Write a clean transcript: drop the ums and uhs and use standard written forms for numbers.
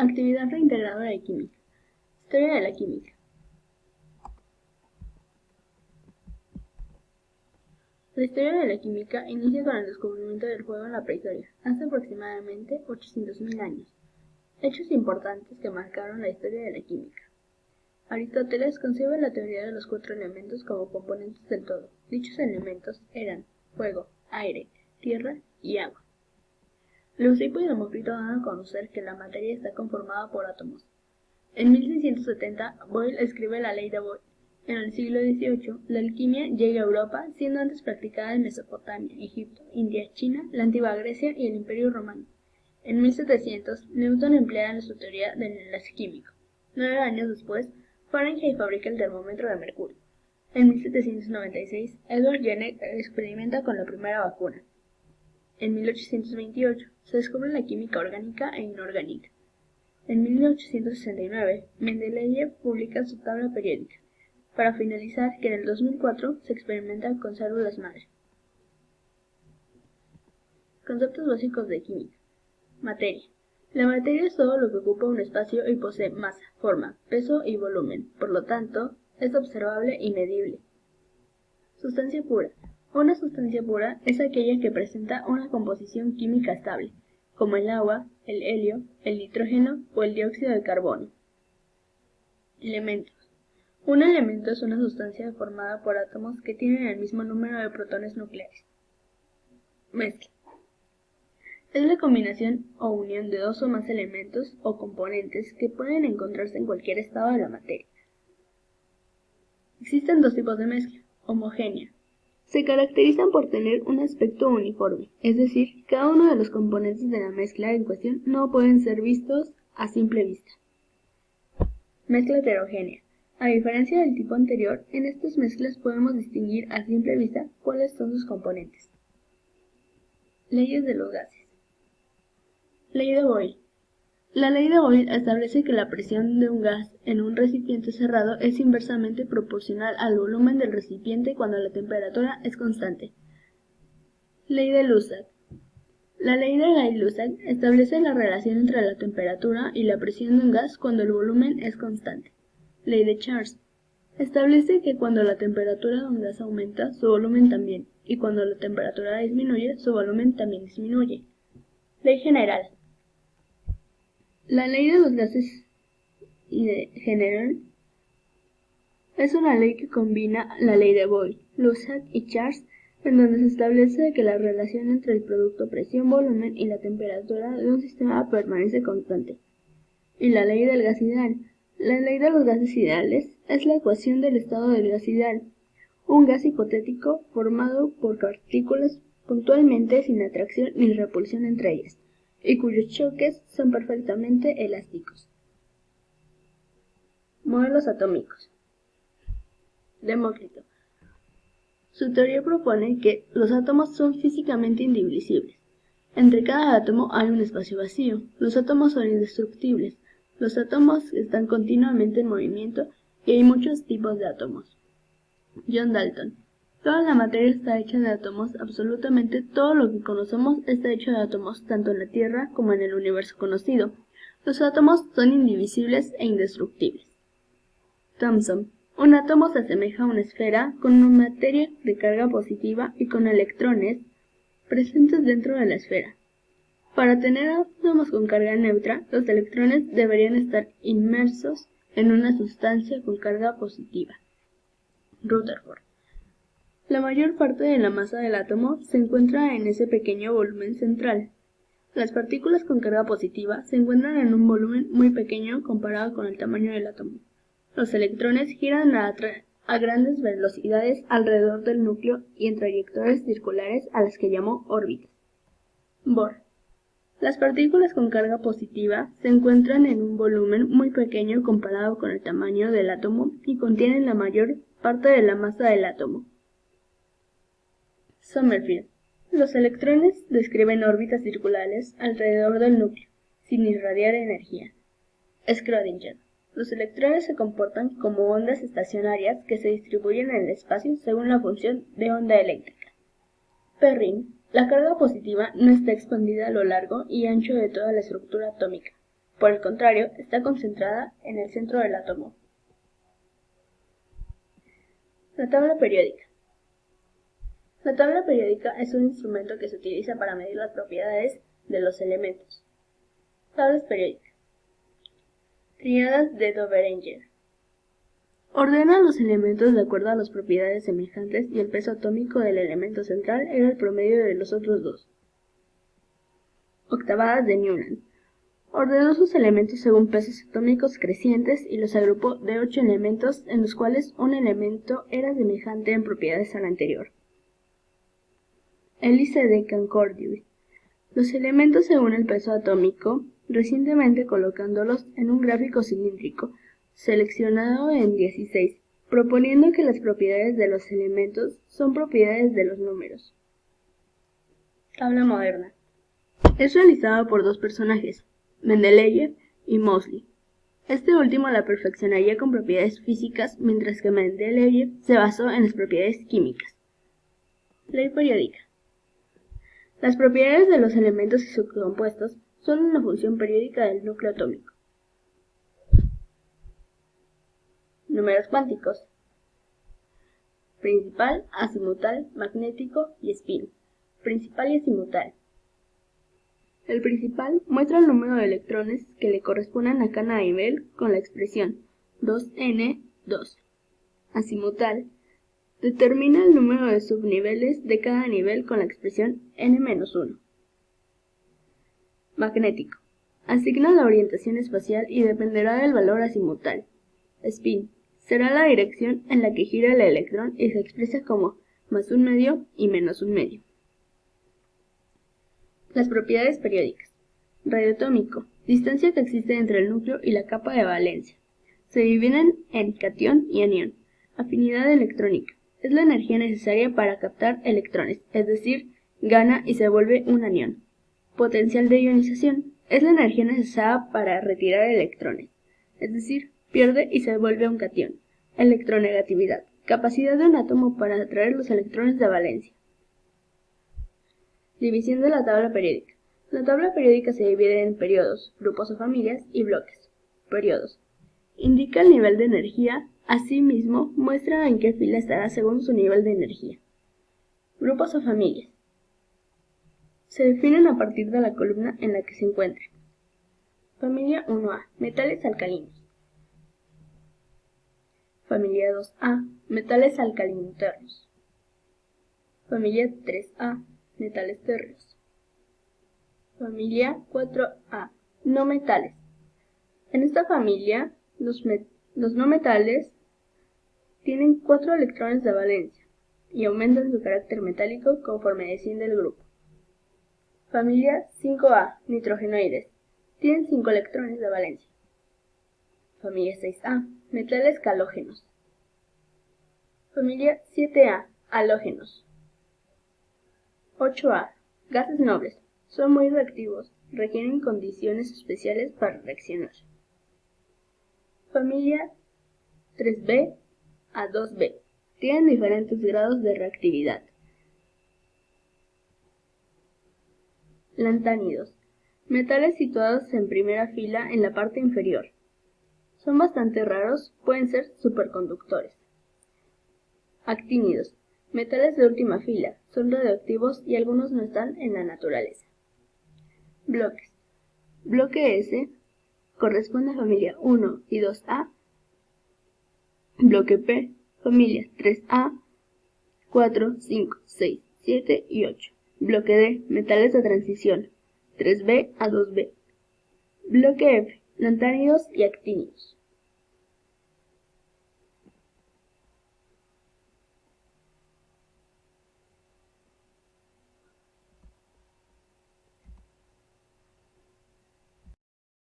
Actividad reintegradora de química. Historia de la química. La historia de la química inicia con el descubrimiento del fuego en la prehistoria, hace aproximadamente 800.000 años. Hechos importantes que marcaron la historia de la química. Aristóteles concibe la teoría de los 4 elementos como componentes del todo. Dichos elementos eran fuego, aire, tierra y agua. Leucipo y Demócrito dan a conocer que la materia está conformada por átomos. En 1670, Boyle escribe la ley de Boyle. En el siglo XVIII, la alquimia llega a Europa, siendo antes practicada en Mesopotamia, Egipto, India, China, la antigua Grecia y el Imperio Romano. En 1700, Newton emplea su teoría del enlace químico. 9 años después, Fahrenheit fabrica el termómetro de mercurio. En 1796, Edward Jenner experimenta con la primera vacuna. En 1828, se descubre la química orgánica e inorgánica. En 1869, Mendeleev publica su tabla periódica, para finalizar que en el 2004 se experimenta con células madre. Conceptos básicos de química. Materia. La materia es todo lo que ocupa un espacio y posee masa, forma, peso y volumen, por lo tanto, es observable y medible. Sustancia pura. Una sustancia pura es aquella que presenta una composición química estable, como el agua, el helio, el nitrógeno o el dióxido de carbono. Elementos. Un elemento es una sustancia formada por átomos que tienen el mismo número de protones nucleares. Mezcla. Es la combinación o unión de 2 o más elementos o componentes que pueden encontrarse en cualquier estado de la materia. Existen 2 tipos de mezcla. Homogénea. Se caracterizan por tener un aspecto uniforme, es decir, cada uno de los componentes de la mezcla en cuestión no pueden ser vistos a simple vista. Mezcla heterogénea. A diferencia del tipo anterior, en estas mezclas podemos distinguir a simple vista cuáles son sus componentes. Leyes de los gases. Ley de Boyle. La ley de Boyle establece que la presión de un gas en un recipiente cerrado es inversamente proporcional al volumen del recipiente cuando la temperatura es constante. Ley de Lussach. La ley de Gay-Lussac establece la relación entre la temperatura y la presión de un gas cuando el volumen es constante. Ley de Charles. Establece que cuando la temperatura de un gas aumenta, su volumen también, y cuando la temperatura disminuye, su volumen también disminuye. Ley general. La ley de los gases general es una ley que combina la ley de Boyle, Lussach y Charles, en donde se establece que la relación entre el producto presión-volumen y la temperatura de un sistema permanece constante. Y la ley del gas ideal. La ley de los gases ideales es la ecuación del estado del gas ideal, un gas hipotético formado por partículas puntualmente sin atracción ni repulsión entre ellas, y cuyos choques son perfectamente elásticos. Modelos atómicos. Demócrito. Su teoría propone que los átomos son físicamente indivisibles. Entre cada átomo hay un espacio vacío. Los átomos son indestructibles. Los átomos están continuamente en movimiento y hay muchos tipos de átomos. John Dalton. Toda la materia está hecha de átomos, absolutamente todo lo que conocemos está hecho de átomos, tanto en la Tierra como en el universo conocido. Los átomos son indivisibles e indestructibles. Thomson. Un átomo se asemeja a una esfera con una materia de carga positiva y con electrones presentes dentro de la esfera. Para tener átomos con carga neutra, los electrones deberían estar inmersos en una sustancia con carga positiva. Rutherford. La mayor parte de la masa del átomo se encuentra en ese pequeño volumen central. Las partículas con carga positiva se encuentran en un volumen muy pequeño comparado con el tamaño del átomo. Los electrones giran a grandes velocidades alrededor del núcleo y en trayectorias circulares a las que llamó órbitas. Bohr. Las partículas con carga positiva se encuentran en un volumen muy pequeño comparado con el tamaño del átomo y contienen la mayor parte de la masa del átomo. Sommerfeld. Los electrones describen órbitas circulares alrededor del núcleo, sin irradiar energía. Schrödinger. Los electrones se comportan como ondas estacionarias que se distribuyen en el espacio según la función de onda eléctrica. Perrin. La carga positiva no está expandida a lo largo y ancho de toda la estructura atómica. Por el contrario, está concentrada en el centro del átomo. La tabla periódica. La tabla periódica es un instrumento que se utiliza para medir las propiedades de los elementos. Tablas periódicas. Tríadas de Doberenger. Ordena los elementos de acuerdo a las propiedades semejantes y el peso atómico del elemento central era el promedio de los otros dos. Octavadas de Newland. Ordenó sus elementos según pesos atómicos crecientes y los agrupó de 8 elementos en los cuales un elemento era semejante en propiedades al anterior. Hélice de Concordia. Los elementos según el peso atómico, recientemente colocándolos en un gráfico cilíndrico, seleccionado en 16, proponiendo que las propiedades de los elementos son propiedades de los números. Tabla moderna. Es realizada por dos personajes, Mendeleev y Moseley. Este último la perfeccionaría con propiedades físicas, mientras que Mendeleev se basó en las propiedades químicas. Ley periódica. Las propiedades de los elementos y sus compuestos son una función periódica del núcleo atómico. Números cuánticos. Principal, azimutal, magnético y spin. Principal y azimutal. El principal muestra el número de electrones que le corresponden a cada nivel con la expresión 2n2. Azimutal determina el número de subniveles de cada nivel con la expresión n-1. Magnético asigna la orientación espacial y dependerá del valor azimutal. Spin será la dirección en la que gira el electrón y se expresa como +1/2 y -1/2. Las propiedades periódicas. Radioatómico, distancia que existe entre el núcleo y la capa de valencia. Se dividen en catión y anión. Afinidad electrónica. Es la energía necesaria para captar electrones, es decir, gana y se vuelve un anión. Potencial de ionización. Es la energía necesaria para retirar electrones, es decir, pierde y se vuelve un catión. Electronegatividad. Capacidad de un átomo para atraer los electrones de valencia. División de la tabla periódica. La tabla periódica se divide en periodos, grupos o familias y bloques. Periodos. Indica el nivel de energía, asimismo muestra en qué fila estará según su nivel de energía. Grupos o familias. Se definen a partir de la columna en la que se encuentren. Familia 1A, metales alcalinos. Familia 2A, metales alcalinoterros. Familia 3A, metales térreos. Familia 4A, no metales. En esta familia, los no metales tienen 4 electrones de valencia y aumentan su carácter metálico conforme desciende el grupo. Familia 5A, nitrogenoides, tienen 5 electrones de valencia. Familia 6A, metales halógenos. Familia 7A, halógenos. 8A, gases nobles, son muy reactivos, requieren condiciones especiales para reaccionar. Familia 3B a 2B, tienen diferentes grados de reactividad. Lantánidos, metales situados en primera fila en la parte inferior. Son bastante raros, pueden ser superconductores. Actínidos, metales de última fila, son radioactivos y algunos no están en la naturaleza. Bloques. Bloque S corresponde a familia 1 y 2A. Bloque P, familias 3A, 4, 5, 6, 7 y 8. Bloque D, metales de transición, 3B a 2B. Bloque F, lantánidos y actínidos.